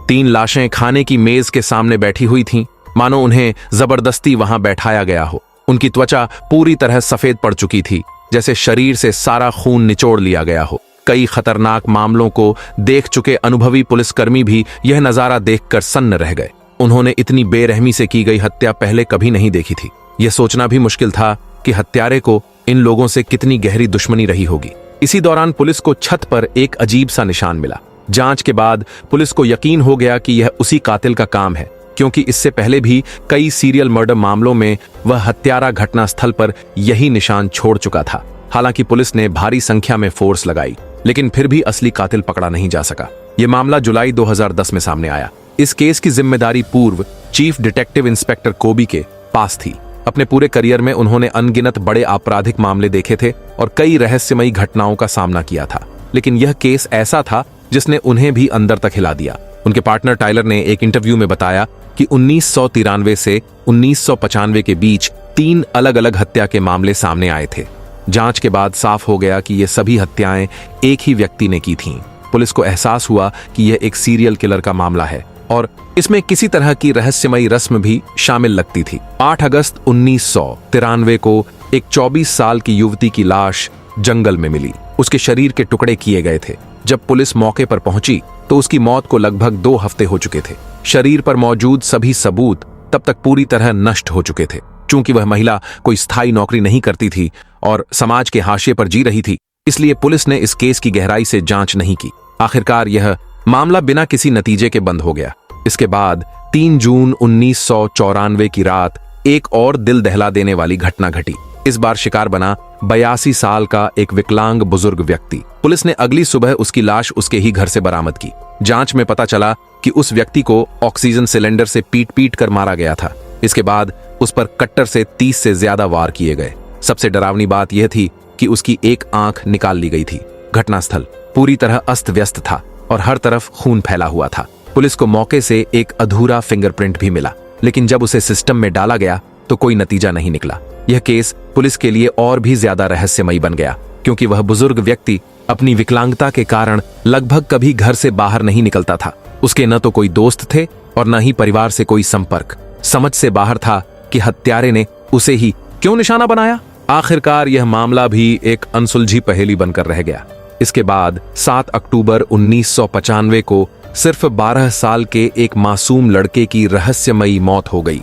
तीन लाशें खाने की मेज के सामने बैठी हुई थीं, मानो उन्हें जबरदस्ती वहां बैठाया गया हो। उनकी त्वचा पूरी तरह सफेद पड़ चुकी थी, जैसे शरीर से सारा खून निचोड़ लिया गया हो। कई खतरनाक मामलों को देख चुके अनुभवी पुलिसकर्मी भी यह नजारा देखकर सन्न रह गए। उन्होंने इतनी बेरहमी से की गई हत्या पहले कभी नहीं देखी थी। यह सोचना भी मुश्किल था कि हत्यारे को इन लोगों से कितनी गहरी दुश्मनी रही होगी। इसी दौरान पुलिस को छत पर एक अजीब सा निशान मिला। जांच के बाद पुलिस को यकीन हो गया कि यह उसी कातिल का काम है, क्योंकि इससे पहले भी कई सीरियल मर्डर मामलों में वह हत्यारा घटनास्थल पर यही निशान छोड़ चुका था। हालांकि पुलिस ने भारी संख्या में फोर्स लगाई, लेकिन फिर भी असली कातिल पकड़ा नहीं जा सका। यह मामला जुलाई 2010 में सामने आया। इस केस की जिम्मेदारी पूर्व चीफ डिटेक्टिव इंस्पेक्टर कोबी के पास थी। अपने पूरे करियर में उन्होंने अनगिनत बड़े आपराधिक मामले देखे थे और कई रहस्यमयी घटनाओं का सामना किया था, लेकिन यह केस ऐसा था जिसने उन्हें भी अंदर तक हिला दिया। उनके पार्टनर टाइलर ने एक इंटरव्यू में बताया कि 1993 से 1995 के बीच 3 अलग-अलग हत्या के मामले सामने आए थे। जांच के बाद साफ हो गया कि ये सभी हत्याएं एक ही व्यक्ति ने की थीं। पुलिस को एहसास हुआ कि यह एक सीरियल किलर का मामला है और इसमें किसी तरह की रहस्यमयी रस्म भी शामिल लगती थी। 8 अगस्त 1993 को एक 24 साल की युवती की लाश जंगल में मिली। उसके शरीर के टुकड़े किए गए थे। जब पुलिस मौके पर पहुंची तो उसकी मौत को लगभग 2 हफ्ते हो चुके थे। शरीर पर मौजूद सभी सबूत तब तक पूरी तरह नष्ट हो चुके थे। चूंकि वह महिला कोई स्थायी नौकरी नहीं करती थी और समाज के हाशिए पर जी रही थी, इसलिए पुलिस ने इस केस की गहराई से जांच नहीं की। आखिरकार यह मामला बिना किसी नतीजे के बंद हो गया। इसके बाद 3 जून 1994 की रात एक और दिल दहला देने वाली घटना घटी। इस बार शिकार बना 82 साल का एक विकलांग बुजुर्ग व्यक्ति। पुलिस ने अगली सुबह उसकी लाश उसके ही घर से बरामद की। जांच में पता चला कि उस व्यक्ति को ऑक्सीजन सिलेंडर से पीट कर मारा गया था। इसके बाद उस पर कट्टर से 30 से ज्यादा वार किए गए। सबसे डरावनी बात यह थी कि उसकी एक आंख निकाल ली गई थी। घटनास्थल पूरी तरह अस्त व्यस्त था और हर तरफ खून फैला हुआ था। पुलिस को मौके से एक अधूरा फिंगरप्रिंट भी मिला, लेकिन जब उसे सिस्टम में डाला गया तो कोई नतीजा नहीं निकला। यह केस पुलिस के लिए और भी ज्यादा रहस्यमयी बन गया, क्योंकि वह बुजुर्ग व्यक्ति अपनी विकलांगता के कारण लगभग कभी घर से बाहर नहीं निकलता था। उसके न तो कोई दोस्त थे और न ही परिवार से कोई संपर्क। समझ से बाहर था कि हत्यारे ने उसे ही क्यों निशाना बनाया। आखिरकार यह मामला भी एक अनसुलझी पहेली बनकर रह गया। इसके बाद 7 अक्टूबर 1995 को सिर्फ 12 साल के एक मासूम लड़के की रहस्यमयी मौत हो गई।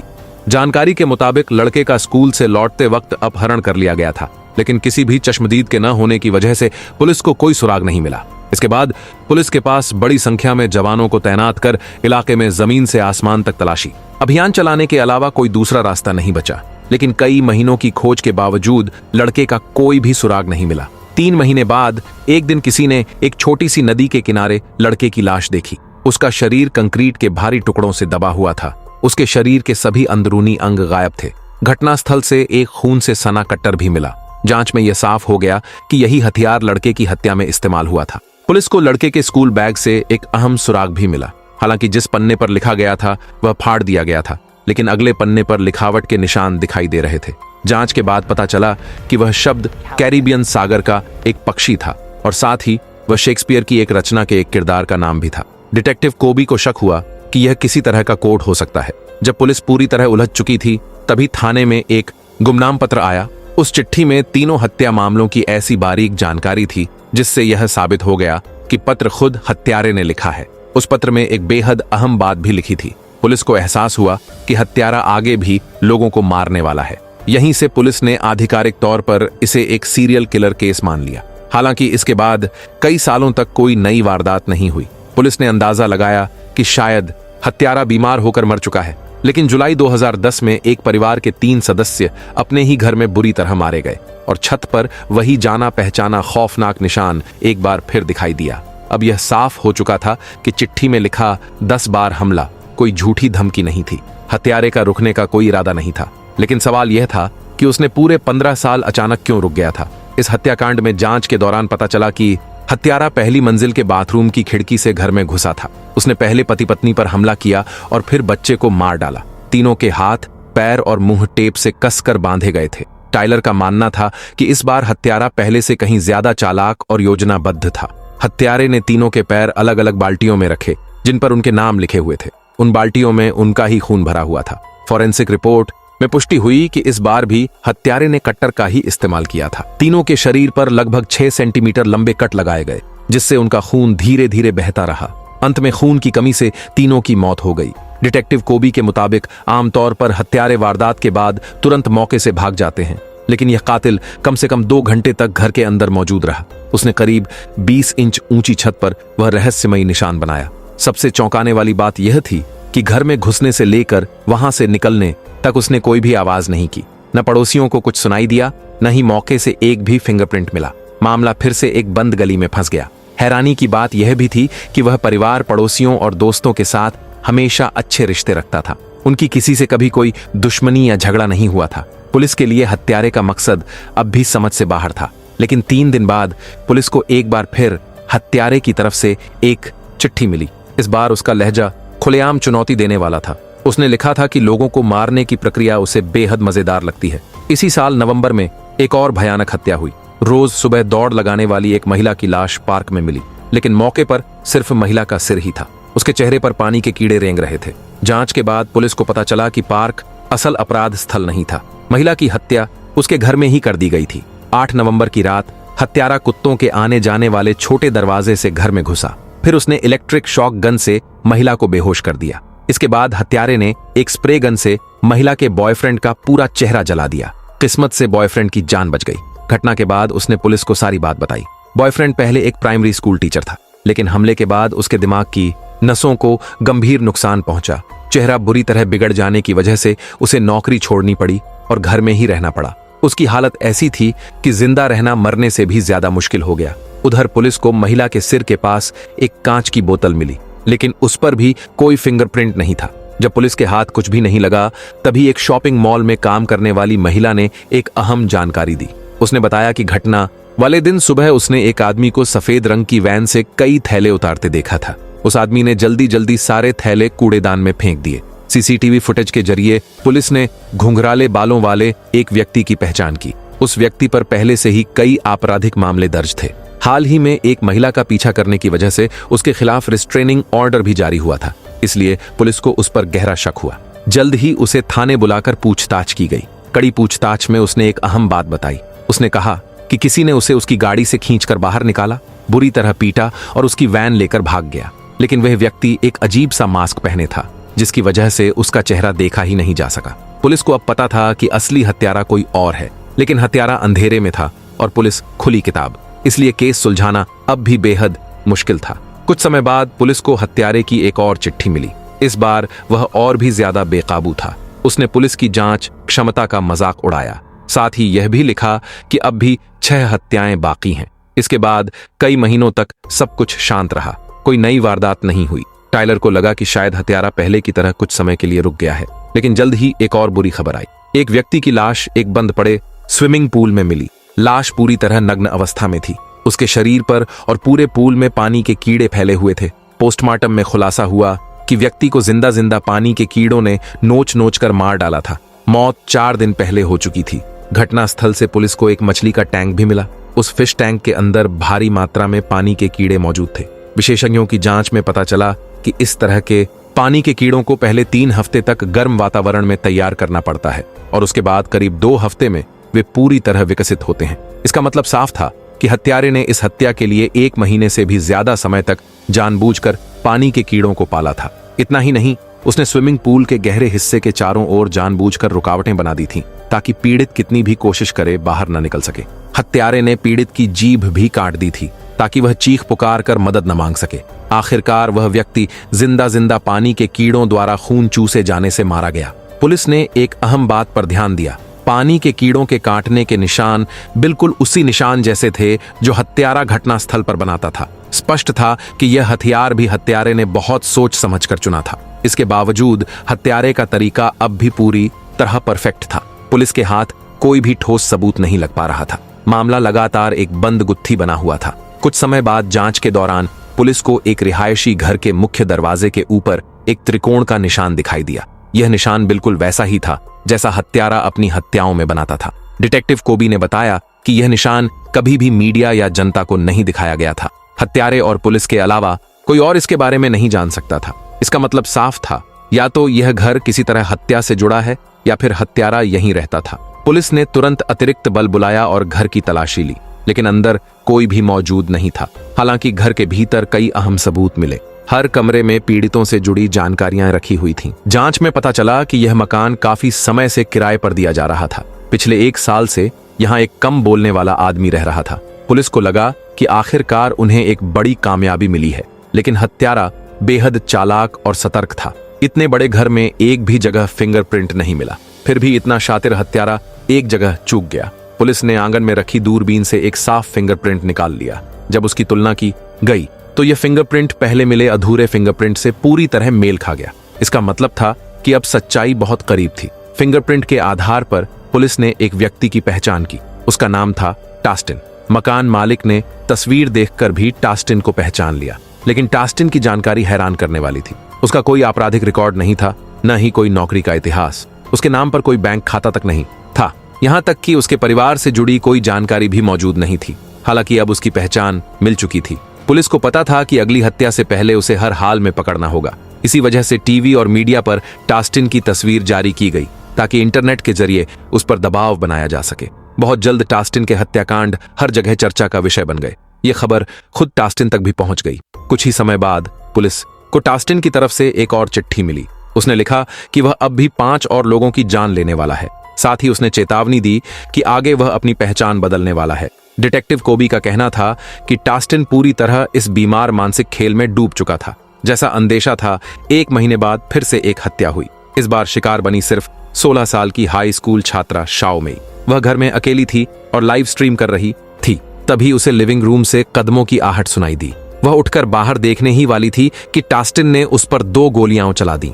जानकारी के मुताबिक लड़के का स्कूल से लौटते वक्त अपहरण कर लिया गया था, लेकिन किसी भी चश्मदीद के न होने की वजह से पुलिस को कोई सुराग नहीं मिला। इसके बाद पुलिस के पास बड़ी संख्या में जवानों को तैनात कर इलाके में जमीन से आसमान तक तलाशी अभियान चलाने के अलावा कोई दूसरा रास्ता नहीं बचा। लेकिन कई महीनों की खोज के बावजूद लड़के का कोई भी सुराग नहीं मिला। 3 महीने बाद एक दिन किसी ने एक छोटी सी नदी के किनारे लड़के की लाश देखी। उसका शरीर कंक्रीट के भारी टुकड़ों से दबा हुआ था। उसके शरीर के सभी अंदरूनी अंग गायब थे। घटनास्थल से एक खून से सना कट्टर भी मिला। जांच में यह साफ हो गया कि यही हथियार लड़के की हत्या में इस्तेमाल हुआ था। पुलिस को लड़के के स्कूल बैग से एक अहम सुराग भी मिला। हालांकि जिस पन्ने पर लिखा गया था वह फाड़ दिया गया था, लेकिन अगले पन्ने पर लिखावट के निशान दिखाई दे रहे थे। जांच के बाद पता चला कि वह शब्द कैरिबियन सागर का एक पक्षी था और साथ ही वह शेक्सपियर की एक रचना के एक किरदार का नाम भी था। डिटेक्टिव कोबी को शक हुआ कि यह किसी तरह का कोड हो सकता है। जब पुलिस पूरी तरह उलझ चुकी थी, तभी थाने में एक गुमनाम पत्र आया। उस चिट्ठी में तीनों हत्या मामलों की ऐसी बारीक जानकारी थी जिससे यह साबित हो गया कि पत्र खुद हत्यारे ने लिखा है। उस पत्र में एक बेहद अहम बात भी लिखी थी। पुलिस को एहसास हुआ कि हत्यारा आगे भी लोगों को मारने वाला है। यहीं से पुलिस ने आधिकारिक तौर पर इसे एक सीरियल किलर केस मान लिया। हालांकि इसके बाद कई सालों तक कोई नई वारदात नहीं हुई। पुलिस ने अंदाजा लगाया कि शायद हत्यारा बीमार होकर मर चुका है। लेकिन जुलाई 2010 में एक परिवार के 3 सदस्य अपने ही घर में बुरी तरह मारे गए और छत पर वही जाना पहचाना खौफनाक निशान एक बार फिर दिखाई दिया। अब यह साफ हो चुका था कि चिट्ठी में लिखा 10 बार हमला कोई झूठी धमकी नहीं थी। हत्यारे का रुकने का कोई इरादा नहीं था। लेकिन सवाल यह था कि उसने पूरे 15 साल अचानक क्यों रुक गया था। इस हत्याकांड में जांच के दौरान पता चला कि हत्यारा पहली मंजिल के बाथरूम की खिड़की से घर में घुसा था। उसने पहले पति पत्नी पर हमला किया और फिर बच्चे को मार डाला। तीनों के हाथ, पैर और मुंह टेप से कसकर बांधे गए थे। टाइलर का मानना था कि इस बार हत्यारा पहले से कहीं ज्यादा चालाक और योजनाबद्ध था। हत्यारे ने तीनों के पैर अलग अलग बाल्टियों में रखे जिन पर उनके नाम लिखे हुए थे। उन बाल्टियों में उनका ही खून भरा हुआ था। फॉरेंसिक रिपोर्ट में पुष्टि हुई कि इस बार भी हत्यारे ने कट्टर का ही इस्तेमाल किया था। तीनों के शरीर पर लगभग 6 सेंटीमीटर लंबे कट लगाए गए, जिससे उनका खून धीरे धीरे बहता रहा। अंत में खून की कमी से तीनों की मौत हो गई। डिटेक्टिव कोबी के मुताबिक आमतौर पर हत्यारे वारदात के बाद तुरंत मौके से भाग जाते हैं, लेकिन यह कातिल कम से कम 2 घंटे तक घर के अंदर मौजूद रहा। उसने करीब 20 इंच ऊंची छत पर वह रहस्यमयी निशान बनाया। सबसे चौंकाने वाली बात यह थी कि घर में घुसने से लेकर वहां से निकलने तक उसने कोई भी आवाज नहीं की। न पड़ोसियों को कुछ सुनाई दिया, न ही मौके से एक भी फिंगरप्रिंट मिला। मामला फिर से एक बंद गली में फंस गया। हैरानी की बात यह भी थी कि वह परिवार, पड़ोसियों और दोस्तों के साथ हमेशा अच्छे रिश्ते रखता था। उनकी किसी से कभी कोई दुश्मनी या झगड़ा नहीं हुआ था। पुलिस के लिए हत्यारे का मकसद अब भी समझ से बाहर था। लेकिन 3 दिन बाद पुलिस को एक बार फिर हत्यारे की तरफ से एक चिट्ठी मिली। इस बार उसका लहजा खुलेआम चुनौती देने वाला था। उसने लिखा था कि लोगों को मारने की प्रक्रिया उसे बेहद मजेदार लगती है। इसी साल नवंबर में एक और भयानक हत्या हुई। रोज सुबह दौड़ लगाने वाली एक महिला की लाश पार्क में मिली, लेकिन मौके पर सिर्फ महिला का सिर ही था। उसके चेहरे पर पानी के कीड़े रेंग रहे थे। जांच के बाद पुलिस को पता चला कि पार्क असल अपराध स्थल नहीं था। महिला की हत्या उसके घर में ही कर दी गई थी। 8 नवंबर की रात हत्यारा कुत्तों के आने जाने वाले छोटे दरवाजे से घर में घुसा। फिर उसने इलेक्ट्रिक शॉक गन से महिला को बेहोश कर दिया। इसके बाद हत्यारे ने एक स्प्रे गन से महिला के बॉयफ्रेंड का पूरा चेहरा जला दिया। किस्मत से बॉयफ्रेंड की जान बच गई। घटना के बाद उसने पुलिस को सारी बात बताई। बॉयफ्रेंड पहले एक प्राइमरी स्कूल टीचर था, लेकिन हमले के बाद उसके दिमाग की नसों को गंभीर नुकसान पहुंचा। चेहरा बुरी तरह बिगड़ जाने की वजह से उसे नौकरी छोड़नी पड़ी और घर में ही रहना पड़ा। उसकी हालत ऐसी थी कि जिंदा रहना मरने से भी ज्यादा मुश्किल हो गया। उधर पुलिस को महिला के सिर के पास एक कांच की बोतल मिली, लेकिन उस पर भी कोई फिंगरप्रिंट नहीं था। जब पुलिस के हाथ कुछ भी नहीं लगा, तभी एक शॉपिंग मॉल में काम करने वाली महिला ने एक अहम जानकारी दी। उसने बताया कि घटना वाले दिन सुबह उसने एक आदमी को सफेद रंग की वैन से कई थैले उतारते देखा था। उस आदमी ने जल्दी जल्दी सारे थैले कूड़ेदान में फेंक दिए। सीसीटीवी फुटेज के जरिए पुलिस ने घुंघराले बालों वाले एक व्यक्ति की पहचान की। उस व्यक्ति पर पहले से ही कई आपराधिक मामले दर्ज थे। हाल ही में एक महिला का पीछा करने की वजह से उसके खिलाफ रिस्ट्रेनिंग ऑर्डर भी जारी हुआ था, इसलिए पुलिस को उस पर गहरा शक हुआ। जल्द ही उसे थाने बुलाकर पूछताछ की गई। कड़ी पूछताछ में उसने एक अहम बात बताई। उसने कहा कि किसी ने उसे उसकी गाड़ी से खींचकर बाहर निकाला, बुरी तरह पीटा और उसकी वैन लेकर भाग गया। लेकिन वह व्यक्ति एक अजीब सा मास्क पहने था, जिसकी वजह से उसका चेहरा देखा ही नहीं जा सका। पुलिस को अब पता था कि असली हत्यारा कोई और है, लेकिन हत्यारा अंधेरे में था और पुलिस खुली किताब, इसलिए केस सुलझाना अब भी बेहद मुश्किल था। कुछ समय बाद पुलिस को हत्यारे की एक और चिट्ठी मिली। इस बार वह और भी ज्यादा बेकाबू था। उसने पुलिस की जांच क्षमता का मजाक उड़ाया। साथ ही यह भी लिखा कि अब भी 6 हत्याएं बाकी हैं। इसके बाद कई महीनों तक सब कुछ शांत रहा। कोई नई वारदात नहीं हुई। टाइलर को लगा कि शायद हत्यारा पहले की तरह कुछ समय के लिए रुक गया है, लेकिन जल्द ही एक और बुरी खबर आई। एक व्यक्ति की लाश एक बंद पड़े स्विमिंग पूल में मिली। लाश पूरी तरह नग्न अवस्था में थी। उसके शरीर पर और पूरे पूल में पानी के कीड़े फैले हुए थे। पोस्टमार्टम में खुलासा हुआ कि व्यक्ति को जिंदा जिंदा पानी के कीड़ों ने नोच नोच कर मार डाला था। मौत 4 दिन पहले हो चुकी थी। घटना स्थल से पुलिस को एक मछली का टैंक भी मिला। उस फिश टैंक के अंदर भारी मात्रा में पानी के कीड़े मौजूद थे। विशेषज्ञों की जांच में पता चला कि इस तरह के पानी के कीड़ों को पहले 3 हफ्ते तक गर्म वातावरण में तैयार करना पड़ता है और उसके बाद करीब 2 हफ्ते में वे पूरी तरह विकसित होते हैं। इसका मतलब साफ था कि हत्यारे ने इस हत्या के लिए 1 महीने से भी ज्यादा समय तक जानबूझकर पानी के कीड़ों को पाला था। इतना ही नहीं, उसने स्विमिंग पूल के गहरे हिस्से के चारों ओर जानबूझकर रुकावटें बना दी थीं, ताकि पीड़ित कितनी भी कोशिश करे बाहर न निकल सके। हत्यारे ने पीड़ित की जीभ भी काट दी थी, ताकि वह चीख पुकार कर मदद न मांग सके। आखिरकार वह व्यक्ति जिंदा जिंदा पानी के कीड़ों द्वारा खून चूसे जाने से मारा गया। पुलिस ने एक अहम बात पर ध्यान दिया। पानी के कीड़ों के काटने के निशान बिल्कुल उसी निशान जैसे थे जो हत्यारा घटनास्थल पर बनाता था। स्पष्ट था कि यह हथियार भी हत्यारे ने बहुत सोच समझकर चुना था। इसके बावजूद हत्यारे का तरीका अब भी पूरी तरह परफेक्ट था। पुलिस के हाथ कोई भी ठोस सबूत नहीं लग पा रहा था। मामला लगातार एक बंद गुत्थी बना हुआ था। कुछ समय बाद जांच के दौरान पुलिस को एक रिहायशी घर के मुख्य दरवाजे के ऊपर एक त्रिकोण का निशान दिखाई दिया। यह निशान बिल्कुल वैसा ही था जैसा हत्यारा अपनी हत्याओं में बनाता था। डिटेक्टिव कोबी ने बताया कि यह निशान कभी भी मीडिया या जनता को नहीं दिखाया गया था। हत्यारे और पुलिस के अलावा कोई और इसके बारे में नहीं जान सकता था। इसका मतलब साफ था, या तो यह घर किसी तरह हत्या से जुड़ा है या फिर हत्यारा यहीं रहता था। पुलिस ने तुरंत अतिरिक्त बल बुलाया और घर की तलाशी ली, लेकिन अंदर कोई भी मौजूद नहीं था। हालांकि घर के भीतर कई अहम सबूत मिले। हर कमरे में पीड़ितों से जुड़ी जानकारियां रखी हुई थीं। जांच में पता चला कि यह मकान काफी समय से किराए पर दिया जा रहा था। पिछले 1 साल से यहाँ एक कम बोलने वाला आदमी रह रहा था। पुलिस को लगा कि आखिरकार उन्हें एक बड़ी कामयाबी मिली है, लेकिन हत्यारा बेहद चालाक और सतर्क था। इतने बड़े घर में एक भी जगह फिंगरप्रिंट नहीं मिला, फिर भी इतना शातिर हत्यारा एक जगह चूक गया। पुलिस ने आंगन में रखी दूरबीन से एक साफ फिंगरप्रिंट निकाल लिया। जब उसकी तुलना की गई तो यह फिंगरप्रिंट पहले मिले अधूरे फिंगरप्रिंट से पूरी तरह मेल खा गया। इसका मतलब था कि अब सच्चाई बहुत करीब थी। फिंगरप्रिंट के आधार पर पुलिस ने एक व्यक्ति की पहचान की। उसका नाम था टास्टिन। मकान मालिक ने तस्वीर देखकर भी टास्टिन को पहचान लिया, लेकिन टास्टिन की जानकारी हैरान करने वाली थी। उसका कोई आपराधिक रिकॉर्ड नहीं था, न ही कोई नौकरी का इतिहास। उसके नाम पर कोई बैंक खाता तक नहीं था। यहां तक कि उसके परिवार से जुड़ी कोई जानकारी भी मौजूद नहीं थी। हालांकि अब उसकी पहचान मिल चुकी थी। पुलिस को पता था कि अगली हत्या से पहले उसे हर हाल में पकड़ना होगा। इसी वजह से टीवी और मीडिया पर टास्टिन की तस्वीर जारी की गई, ताकि इंटरनेट के जरिए उस पर दबाव बनाया जा सके। बहुत जल्द टास्टिन के हत्याकांड हर जगह चर्चा का विषय बन गए। ये खबर खुद टास्टिन तक भी पहुंच गई। कुछ ही समय बाद पुलिस को टास्टिन की तरफ से एक और चिट्ठी मिली। उसने लिखा कि वह अब भी 5 और लोगों की जान लेने वाला है। साथ ही उसने चेतावनी दी कि आगे वह अपनी पहचान बदलने वाला है। डिटेक्टिव कोबी का कहना था कि टास्टिन पूरी तरह इस बीमार मानसिक खेल में डूब चुका था। जैसा अंदेशा था, 1 महीने बाद फिर से एक हत्या हुई। इस बार शिकार बनी सिर्फ 16 साल की हाई स्कूल छात्रा शाओ मेई। वह घर में अकेली थी और लाइव स्ट्रीम कर रही थी। तभी उसे लिविंग रूम से कदमों की आहट सुनाई दी। वह उठकर बाहर देखने ही वाली थी कि टास्टिन ने उस पर 2 गोलियां चला दी।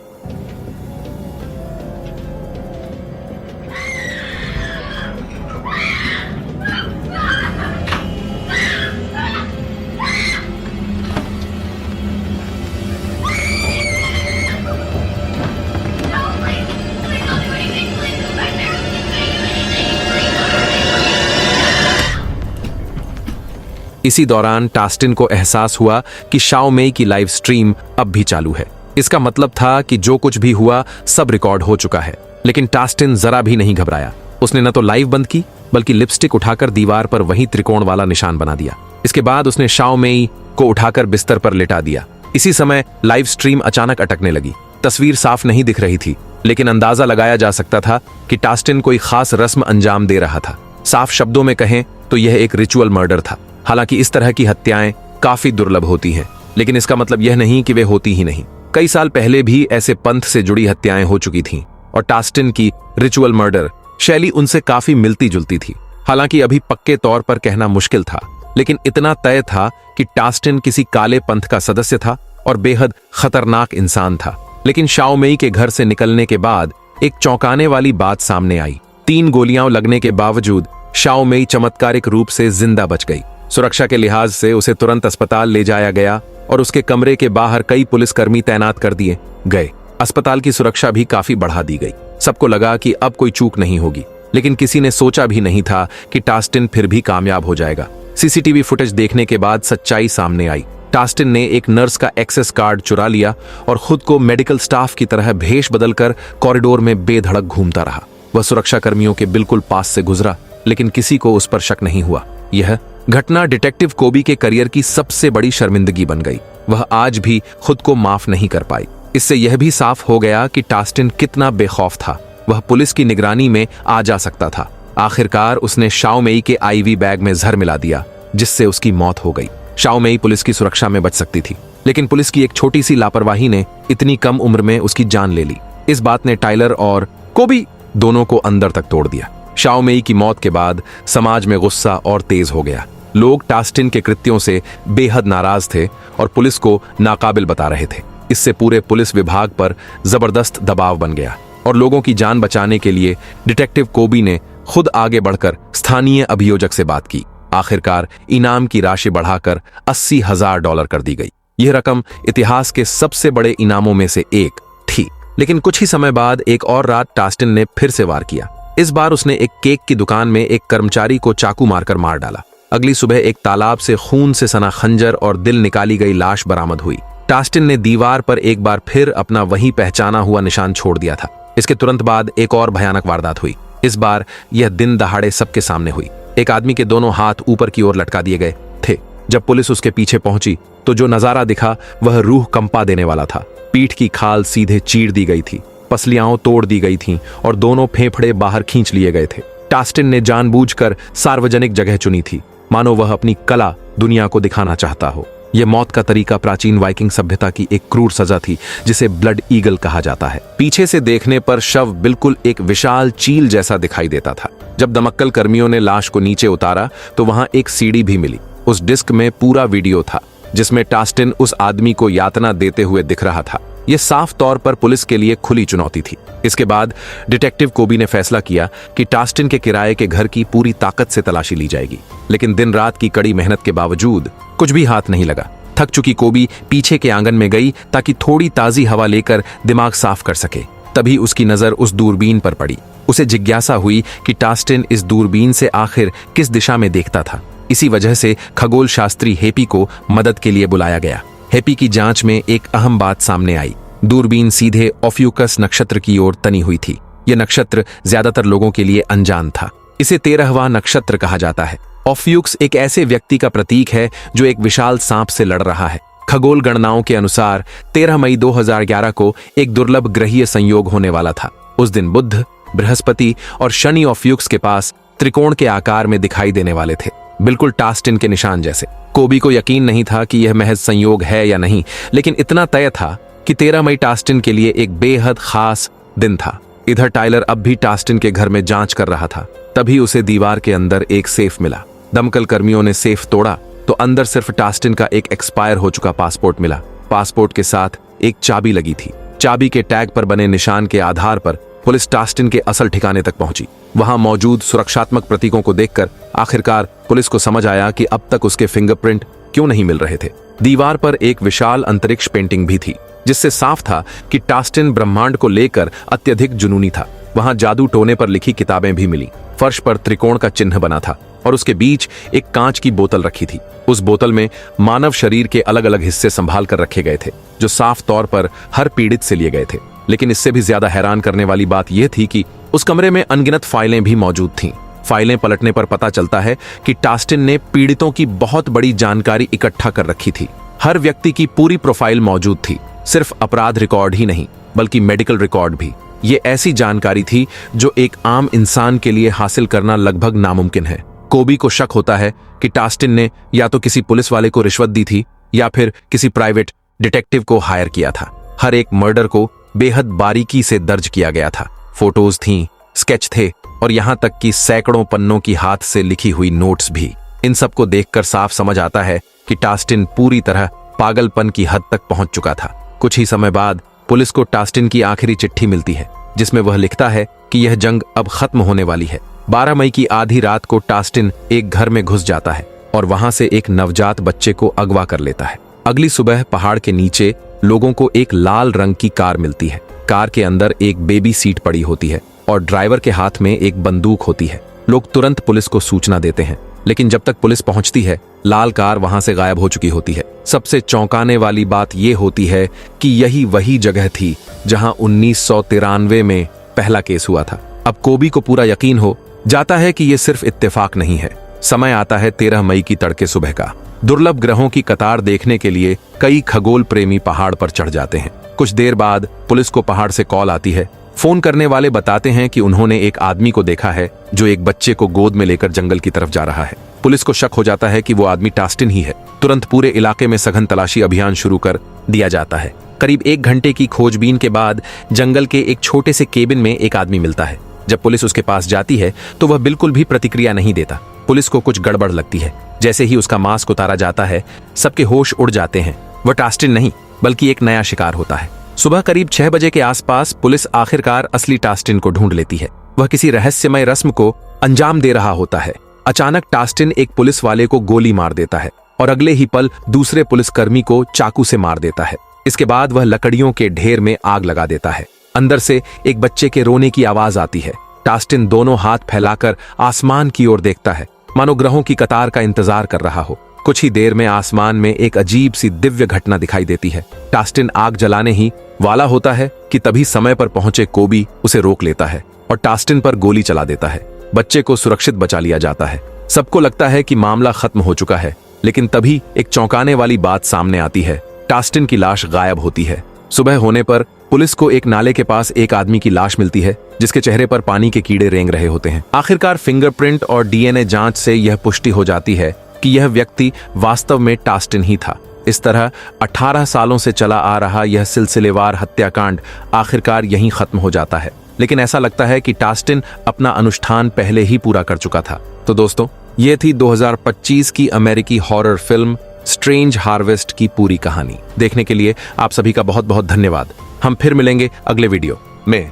इसी दौरान टास्टिन को एहसास हुआ कि शाओ मेई की लाइव स्ट्रीम अब भी चालू है। इसका मतलब था कि जो कुछ भी हुआ सब रिकॉर्ड हो चुका है। लेकिन टास्टिन जरा भी नहीं घबराया। उसने न तो लाइव बंद की, बल्कि लिपस्टिक उठाकर दीवार पर वही त्रिकोण वाला निशान बना दिया। इसके बाद उसने शाओ मेई को उठाकर बिस्तर पर लिटा दिया। इसी समय लाइव स्ट्रीम अचानक अटकने लगी। तस्वीर साफ नहीं दिख रही थी, लेकिन अंदाजा लगाया जा सकता था कि टास्टिन कोई खास रस्म अंजाम दे रहा था। साफ शब्दों में कहें तो यह एक रिचुअल मर्डर था। हालांकि इस तरह की हत्याएं काफी दुर्लभ होती हैं, लेकिन इसका मतलब यह नहीं कि वे होती ही नहीं। कई साल पहले भी ऐसे पंथ से जुड़ी हत्याएं हो चुकी थीं और टास्टिन की रिचुअल मर्डर शैली उनसे काफी मिलती जुलती थी। हालांकि अभी पक्के तौर पर कहना मुश्किल था, लेकिन इतना तय था कि टास्टिन किसी काले पंथ का सदस्य था और बेहद खतरनाक इंसान था। लेकिन शाओ मेई के घर से निकलने के बाद एक चौंकाने वाली बात सामने आई। 3 गोलियां लगने के बावजूद शाओ मेई चमत्कारिक रूप से जिंदा बच गई। सुरक्षा के लिहाज से उसे तुरंत अस्पताल ले जाया गया और उसके कमरे के बाहर कई पुलिसकर्मी तैनात कर दिए गए। अस्पताल की सुरक्षा भी काफी बढ़ा दी गई। सबको लगा कि अब कोई चूक नहीं होगी, लेकिन किसी ने सोचा भी नहीं था कि टास्टिन फिर भी कामयाब हो जाएगा। सीसीटीवी फुटेज देखने के बाद सच्चाई सामने आई। टास्टिन ने एक नर्स का एक्सेस कार्ड चुरा लिया और खुद को मेडिकल स्टाफ की तरह भेष बदलकर कॉरिडोर में बेधड़क घूमता रहा। वह सुरक्षा कर्मियों के बिल्कुल पास से गुजरा, लेकिन किसी को उस पर शक नहीं हुआ। यह घटना डिटेक्टिव कोबी के करियर की सबसे बड़ी शर्मिंदगी बन गई। वह आज भी खुद को माफ नहीं कर पाई। इससे यह भी साफ हो गया कि टास्टिन कितना बेखौफ था। वह पुलिस की निगरानी में आ जा सकता था। आखिरकार उसने शाओ मेई के आईवी बैग में जहर मिला दिया, जिससे उसकी मौत हो गई। शाओ मेई पुलिस की सुरक्षा में बच सकती थी, लेकिन पुलिस की एक छोटी सी लापरवाही ने इतनी कम उम्र में उसकी जान ले ली। इस बात ने टाइलर और कोबी दोनों को अंदर तक तोड़ दिया। शाओ मेई की मौत के बाद समाज में गुस्सा और तेज हो गया। लोग टास्टिन के कृत्यों से बेहद नाराज थे और पुलिस को नाकाबिल बता रहे थे। इससे पूरे पुलिस विभाग पर जबरदस्त दबाव बन गया और लोगों की जान बचाने के लिए डिटेक्टिव कोबी ने खुद आगे बढ़कर स्थानीय अभियोजक से बात की। आखिरकार इनाम की राशि बढ़ाकर $80,000 कर दी गई। यह रकम इतिहास के सबसे बड़े इनामों में से एक थी। लेकिन कुछ ही समय बाद एक और रात टास्टिन ने फिर से वार किया। इस बार उसने एक केक की दुकान में एक कर्मचारी को चाकू मारकर मार डाला। अगली सुबह एक तालाब से खून से सना खंजर और दिल निकाली गई लाश बरामद हुई। टास्टिन ने दीवार पर एक बार फिर अपना वही पहचाना हुआ निशान छोड़ दिया था। इसके तुरंत बाद एक और भयानक वारदात हुई। इस बार यह दिन दहाड़े सबके सामने हुई। एक आदमी के दोनों हाथ ऊपर की ओर लटका दिए गए थे। जब पुलिस उसके पीछे पहुंची तो जो नजारा दिखा वह रूह कंपा देने वाला था। पीठ की खाल सीधे चीर दी गई थी, पसलियां तोड़ दी गई थीं और दोनों फेफड़े बाहर खींच लिए गए थे। टास्टिन ने जानबूझकर सार्वजनिक जगह चुनी थी, मानो वह अपनी कला दुनिया को दिखाना चाहता हो। यह मौत का तरीका प्राचीन वाइकिंग सभ्यता की एक क्रूर सजा थी जिसे ब्लड ईगल कहा जाता है। पीछे से देखने पर शव बिल्कुल एक विशाल चील जैसा दिखाई देता था। जब दमक्कल कर्मियों ने लाश को नीचे उतारा तो वहां एक सीडी भी मिली। उस डिस्क में पूरा वीडियो था जिसमें टास्टिन उस आदमी को यातना देते हुए दिख रहा था। यह साफ तौर पर पुलिस के लिए खुली चुनौती थी। इसके बाद डिटेक्टिव कोबी ने फैसला किया कि टास्टिन के किराए के घर की पूरी ताकत से तलाशी ली जाएगी, लेकिन दिन रात की कड़ी मेहनत के बावजूद कुछ भी हाथ नहीं लगा। थक चुकी कोबी पीछे के आंगन में गई ताकि थोड़ी ताजी हवा लेकर दिमाग साफ कर सके। तभी उसकी नजर उस दूरबीन पर पड़ी। उसे जिज्ञासा हुई कि टास्टिन इस दूरबीन से आखिर किस दिशा में देखता था। इसी वजह से खगोल शास्त्री हेपी को मदद के लिए बुलाया गया। हेपी की जांच में एक अहम बात सामने आई। दूरबीन सीधे ऑफ्यूकस नक्षत्र की ओर तनी हुई थी। यह नक्षत्र ज्यादातर लोगों के लिए अनजान था। इसे 13वां नक्षत्र कहा जाता है। ऑफ्यूक्स एक ऐसे व्यक्ति का प्रतीक है जो एक विशाल सांप से लड़ रहा है। खगोल गणनाओं के अनुसार 13 मई 2011 को एक दुर्लभ ग्रहीय संयोग होने वाला था। उस दिन बुध, बृहस्पति और शनि ऑफ्यूक्स के पास त्रिकोण के आकार में दिखाई देने वाले थे, बिल्कुल टास्टिन के निशान जैसे। कोबी को यकीन नहीं था कि यह महज संयोग है या नहीं, लेकिन इतना तय था कि 13 मई टास्टिन के लिए एक बेहद खास दिन था। इधर टाइलर अब भी टास्टिन के घर में जांच कर रहा था। तभी उसे दीवार के अंदर एक सेफ मिला। दमकल कर्मियों ने सेफ तोड़ा तो अंदर सिर्फ टास्टिन का एक एक्सपायर हो चुका पासपोर्ट मिला। पासपोर्ट के साथ एक चाबी लगी थी। चाबी के टैग पर बने निशान के आधार पर पुलिस टास्टिन के असल ठिकाने तक पहुंची। वहां मौजूद सुरक्षात्मक प्रतीकों को देखकर आखिरकार पुलिस को समझ आया कि अब तक उसके फिंगरप्रिंट क्यों नहीं मिल रहे थे। दीवार पर एक विशाल अंतरिक्ष पेंटिंग भी थी जिससे साफ था कि टास्टिन ब्रह्मांड को लेकर अत्यधिक जुनूनी था। वहां जादू टोने पर लिखी किताबें भी मिली। फर्श पर त्रिकोण का चिन्ह बना था और उसके बीच एक कांच की बोतल रखी थी। उस बोतल में मानव शरीर के अलग अलग हिस्से संभाल कर रखे गए थे जो साफ तौर पर हर पीड़ित से लिए गए थे। लेकिन इससे भी ज्यादा हैरान करने वाली बात यह थी कि उस कमरे में अनगिनत फाइलें भी मौजूद थीं। फाइलें पलटने पर पता चलता है कि टास्टिन ने पीड़ितों की बहुत बड़ी जानकारी इकट्ठा कर रखी थी। हर व्यक्ति की पूरी प्रोफाइल मौजूद थी, सिर्फ अपराध रिकॉर्ड ही नहीं बल्कि मेडिकल रिकॉर्ड भी। ये ऐसी जानकारी थी जो एक आम इंसान के लिए हासिल करना लगभग नामुमकिन है। कोबी को शक होता है कि टास्टिन ने या तो किसी पुलिस वाले को रिश्वत दी थी या फिर किसी प्राइवेट डिटेक्टिव को हायर किया था। हर एक मर्डर को बेहद बारीकी से दर्ज किया गया था। फोटोज थीं, स्केच थे और यहां तक कि सैकड़ों पन्नों की हाथ से लिखी हुई नोट्स भी। इन सब को देखकर साफ समझ आता है कि टास्टिन पूरी तरह पागलपन की हद तक पहुंच चुका था। कुछ ही समय बाद पुलिस को टास्टिन की आखिरी चिट्ठी मिलती है जिसमें वह लिखता है कि यह जंग अब खत्म होने वाली है। 12 मई की आधी रात को टास्टिन एक घर में घुस जाता है और वहां से एक नवजात बच्चे को अगवा कर लेता है। अगली सुबह पहाड़ के नीचे लोगों को एक लाल रंग की कार मिलती है। कार के अंदर एक बेबी सीट पड़ी होती है और ड्राइवर के हाथ में एक बंदूक होती है। लोग तुरंत पुलिस को सूचना देते हैं, लेकिन जब तक पुलिस पहुंचती है लाल कार वहां से गायब हो चुकी होती है। सबसे चौंकाने वाली बात यह होती है कि यही वही जगह थी जहां 1993 में पहला केस हुआ था। अब कोबी को पूरा यकीन हो जाता है कि यह सिर्फ इत्तेफाक नहीं है। समय आता है 13 मई की तड़के सुबह का। दुर्लभ ग्रहों की कतार देखने के लिए कई खगोल प्रेमी पहाड़ पर चढ़ जाते हैं। कुछ देर बाद पुलिस को पहाड़ से कॉल आती है। फोन करने वाले बताते हैं कि उन्होंने एक आदमी को देखा है जो एक बच्चे को गोद में लेकर जंगल की तरफ जा रहा है। पुलिस को शक हो जाता है कि वो आदमी टास्टिन ही है। तुरंत पूरे इलाके में सघन तलाशी अभियान शुरू कर दिया जाता है। करीब 1 घंटे की खोजबीन के बाद जंगल के एक छोटे से केबिन में एक आदमी मिलता है। जब पुलिस उसके पास जाती है तो वह बिल्कुल भी प्रतिक्रिया नहीं देता। पुलिस को कुछ गड़बड़ लगती है। जैसे ही उसका मास्क उतारा जाता है सबके होश उड़ जाते हैं। वह टास्टिन नहीं बल्कि एक नया शिकार होता है। सुबह करीब 6 बजे के आसपास पुलिस आखिरकार असली टास्टिन को ढूंढ लेती है। वह किसी रहस्यमय रस्म को अंजाम दे रहा होता है। अचानक टास्टिन एक पुलिस वाले को गोली मार देता है और अगले ही पल दूसरे पुलिसकर्मी को चाकू से मार देता है। इसके बाद वह लकड़ियों के ढेर में आग लगा देता है। अंदर से एक बच्चे के रोने की आवाज आती है। टास्टिन दोनों हाथ फैलाकर आसमान की ओर देखता है मानो ग्रहों की कतार का इंतजार कर रहा हो। कुछ ही देर में आसमान में एक अजीब सी दिव्य घटना दिखाई देती है। टास्टिन आग जलाने ही वाला होता है कि तभी समय पर पहुंचे कोबी उसे रोक लेता है और टास्टिन पर गोली चला देता है। बच्चे को सुरक्षित बचा लिया जाता है। सबको लगता है कि मामला खत्म हो चुका है, लेकिन तभी एक चौंकाने वाली बात सामने आती है। टास्टिन की लाश गायब होती है। सुबह होने पर पुलिस को एक नाले के पास एक आदमी की लाश मिलती है जिसके चेहरे पर पानी के कीड़े रेंग रहे होते हैं। आखिरकार फिंगरप्रिंट और डीएनए जांच से यह पुष्टि हो जाती है कि यह व्यक्ति वास्तव में टास्टिन ही था। इस तरह 18 सालों से चला आ रहा यह सिलसिलेवार हत्याकांड आखिरकार यहीं खत्म हो जाता है। लेकिन ऐसा लगता है कि टास्टिन अपना अनुष्ठान पहले ही पूरा कर चुका था। तो दोस्तों, ये थी 2025 की अमेरिकी हॉरर फिल्म स्ट्रेंज हार्वेस्ट की पूरी कहानी। देखने के लिए आप सभी का बहुत बहुत धन्यवाद। हम फिर मिलेंगे अगले वीडियो में।